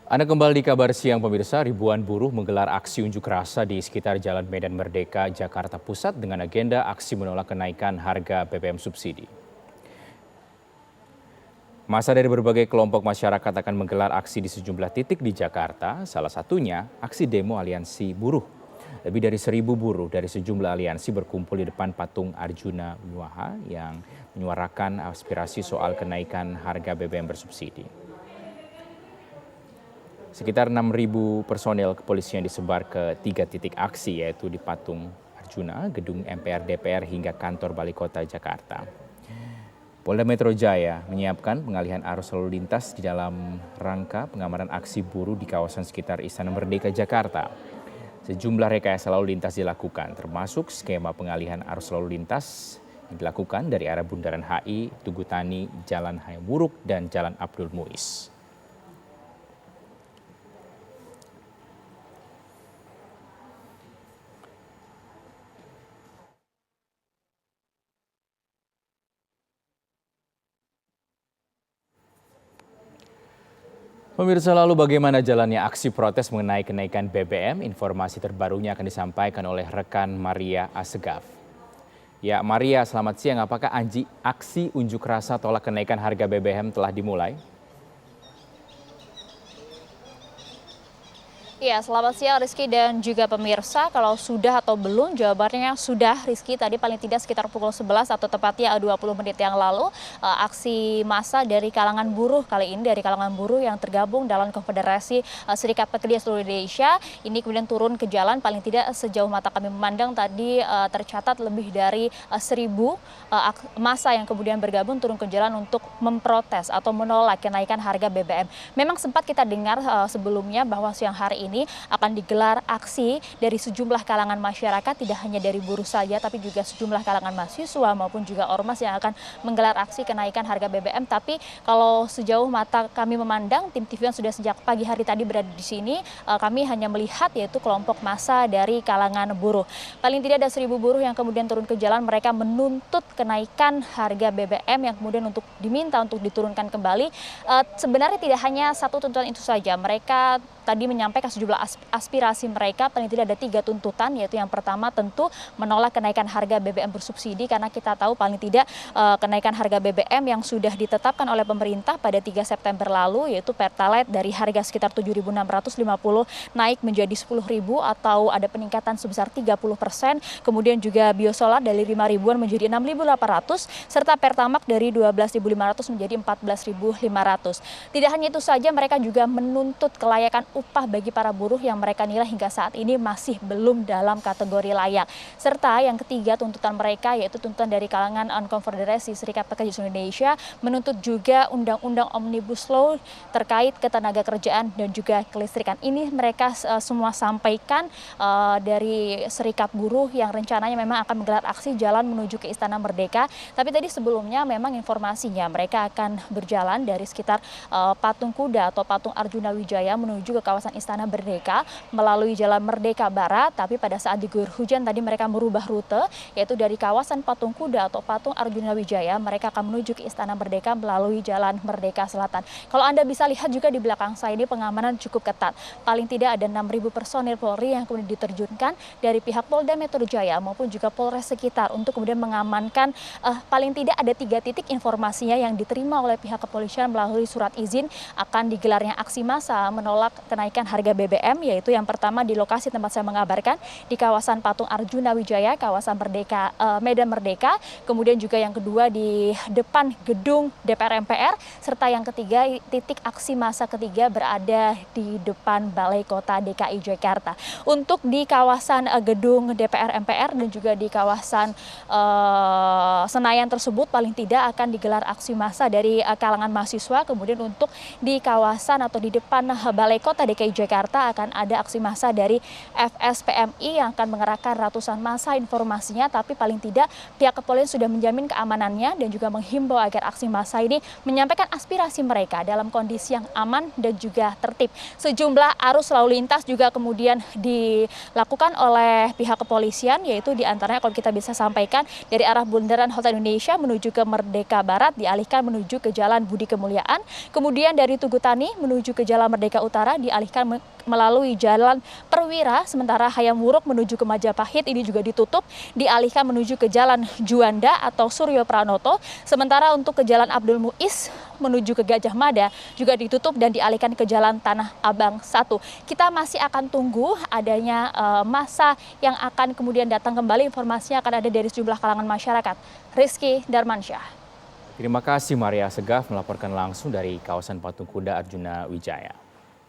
Anda kembali di kabar siang pemirsa, ribuan buruh menggelar aksi unjuk rasa di sekitar Jalan Medan Merdeka, Jakarta Pusat dengan agenda aksi menolak kenaikan harga BBM subsidi. Masa dari berbagai kelompok masyarakat akan menggelar aksi di sejumlah titik di Jakarta, salah satunya aksi demo aliansi buruh. Lebih dari 1.000 buruh dari sejumlah aliansi berkumpul di depan patung Arjuna Wiwaha yang menyuarakan aspirasi soal kenaikan harga BBM bersubsidi. Sekitar 6.000 personel kepolisian disebar ke 3 titik aksi, yaitu di Patung Arjuna, Gedung MPR DPR hingga Kantor Balai Kota Jakarta. Polda Metro Jaya menyiapkan pengalihan arus lalu lintas di dalam rangka pengamanan aksi buruh di kawasan sekitar Istana Merdeka Jakarta. Sejumlah rekayasa lalu lintas dilakukan, termasuk skema pengalihan arus lalu lintas yang dilakukan dari arah Bundaran HI, Tugu Tani, Jalan Hayam Wuruk, dan Jalan Abdul Muiz. Pemirsa, lalu bagaimana jalannya aksi protes mengenai kenaikan BBM? Informasi terbarunya akan disampaikan oleh rekan Maria Asegaf. Ya, Maria, selamat siang. Apakah aksi unjuk rasa tolak kenaikan harga BBM telah dimulai? Ya, selamat siang Rizky dan juga pemirsa. Kalau sudah atau belum, jawabannya sudah Rizky. Tadi paling tidak sekitar pukul 11 atau tepatnya 20 menit yang lalu, aksi massa dari kalangan buruh kali ini, dari kalangan buruh yang tergabung dalam Konfederasi Serikat Pekerja Seluruh Indonesia, ini kemudian turun ke jalan. Paling tidak sejauh mata kami memandang tadi tercatat lebih dari 1.000 massa yang kemudian bergabung turun ke jalan untuk memprotes atau menolak kenaikan harga BBM. Memang sempat kita dengar sebelumnya bahwa siang hari ini akan digelar aksi dari sejumlah kalangan masyarakat, tidak hanya dari buruh saja tapi juga sejumlah kalangan mahasiswa maupun juga ormas yang akan menggelar aksi kenaikan harga BBM. Tapi kalau sejauh mata kami memandang, tim TV yang sudah sejak pagi hari tadi berada di sini, kami hanya melihat yaitu kelompok massa dari kalangan buruh. Paling tidak ada 1.000 buruh yang kemudian turun ke jalan. Mereka menuntut kenaikan harga BBM yang kemudian diminta untuk diturunkan kembali. Sebenarnya tidak hanya satu tuntutan itu saja. Mereka tadi menyampaikan sejumlah aspirasi mereka. Paling tidak ada 3 tuntutan, yaitu yang pertama tentu menolak kenaikan harga BBM bersubsidi, karena kita tahu paling tidak kenaikan harga BBM yang sudah ditetapkan oleh pemerintah pada 3 September lalu, yaitu Pertalite dari harga sekitar 7.650 naik menjadi 10.000 atau ada peningkatan sebesar 30%, kemudian juga biosolar dari 5.000-an menjadi 6.800, serta Pertamax dari 12.500 menjadi 14.500. Tidak hanya itu saja, mereka juga menuntut kelayakan upah bagi para buruh yang mereka nilai hingga saat ini masih belum dalam kategori layak. Serta yang ketiga tuntutan mereka yaitu tuntutan dari kalangan Konfederasi Serikat Pekerja Seluruh Indonesia menuntut juga Undang-Undang Omnibus Law terkait ketenaga kerjaan dan juga kelistrikan. Ini mereka semua sampaikan dari Serikat Buruh yang rencananya memang akan menggelar aksi jalan menuju ke Istana Merdeka. Tapi tadi sebelumnya memang informasinya mereka akan berjalan dari sekitar Patung Kuda atau Patung Arjuna Wijaya menuju ke kawasan Istana Merdeka melalui Jalan Merdeka Barat. Tapi pada saat diguyur hujan tadi mereka merubah rute, yaitu dari kawasan Patung Kuda atau Patung Arjuna Wijaya mereka akan menuju ke Istana Merdeka melalui Jalan Merdeka Selatan. Kalau Anda bisa lihat juga di belakang saya ini pengamanan cukup ketat. Paling tidak ada 6.000 personil Polri yang kemudian diterjunkan dari pihak Polda Metro Jaya maupun juga Polres sekitar untuk kemudian mengamankan paling tidak ada 3 titik informasinya yang diterima oleh pihak kepolisian melalui surat izin akan digelarnya aksi massa menolak kenaikan harga BBM, yaitu yang pertama di lokasi tempat saya mengabarkan di kawasan Patung Arjuna Wijaya, kawasan Merdeka, Medan Merdeka, kemudian juga yang kedua di depan gedung DPR MPR, serta yang ketiga titik aksi massa ketiga berada di depan Balai Kota DKI Jakarta. Untuk di kawasan gedung DPR MPR dan juga di kawasan Senayan tersebut paling tidak akan digelar aksi massa dari kalangan mahasiswa. Kemudian untuk di kawasan atau di depan Balai Kota DKI Jakarta Jakarta akan ada aksi massa dari FSPMI yang akan mengerahkan ratusan massa informasinya, tapi paling tidak pihak kepolisian sudah menjamin keamanannya dan juga menghimbau agar aksi massa ini menyampaikan aspirasi mereka dalam kondisi yang aman dan juga tertib. Sejumlah arus lalu lintas juga kemudian dilakukan oleh pihak kepolisian, yaitu diantaranya kalau kita bisa sampaikan dari arah Bundaran Hotel Indonesia menuju ke Merdeka Barat dialihkan menuju ke Jalan Budi Kemuliaan, kemudian dari Tugutani menuju ke Jalan Merdeka Utara dialihkan melalui Jalan Perwira, sementara Hayam Wuruk menuju ke Majapahit ini juga ditutup dialihkan menuju ke Jalan Juanda atau Suryo Pranoto, sementara untuk ke Jalan Abdul Muiz menuju ke Gajah Mada juga ditutup dan dialihkan ke Jalan Tanah Abang 1. Kita masih akan tunggu adanya massa yang akan kemudian datang kembali, informasinya akan ada dari sejumlah kalangan masyarakat. Rizky Darmansyah. Terima kasih Maria Segaf melaporkan langsung dari kawasan Patung Kuda Arjuna Wijaya.